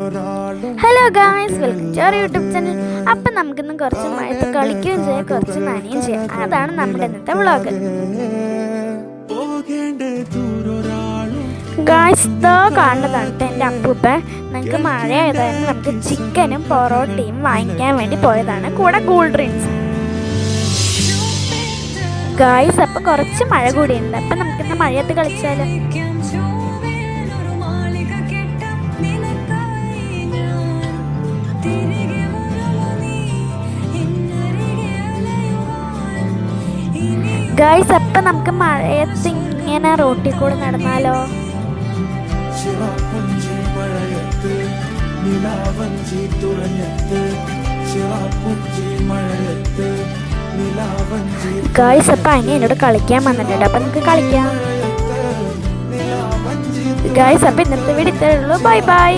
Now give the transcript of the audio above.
Hello guys, welcome to our YouTube channel. അപ്പം നമുക്കിന്ന് കുറച്ച് മഴത്ത് കളിക്കുകയും ചെയ്യാം, കുറച്ച് നനയും ചെയ്യാം. അതാണ് നമ്മുടെ ഇന്നത്തെ വ്ളോഗ്. ഗായ്സ്, ഇതോ കാണുന്നതാണ് എൻ്റെ അപ്പൂപ്പൻ. നമുക്ക് മഴയായതായിരുന്നു, നമുക്ക് ചിക്കനും പൊറോട്ടയും വാങ്ങിക്കാൻ വേണ്ടി പോയതാണ്, കൂടെ കൂൾ ഡ്രിങ്ക്സ്. ഗായ്സ്, അപ്പം കുറച്ച് മഴ കൂടിയുണ്ട്. അപ്പം നമുക്കിന്ന് മഴയത്ത് കളിച്ചാലോ? ഗായ്സ്, അപ്പം നമുക്ക് മഴയത്ത് ഇങ്ങനെ റോട്ടിൽ കൂടെ നടന്നാലോ? ഗായ്സ്, അപ്പം അനി എന്നോട് കളിക്കാൻ വന്നിട്ടുണ്ട്. അപ്പം നമുക്ക് കളിക്കാം. ഗായ്സ്, അപ്പം ഇന്നത്തെ വീഡിയോ ഇത്രയേ ഉള്ളൂ. Bye bye.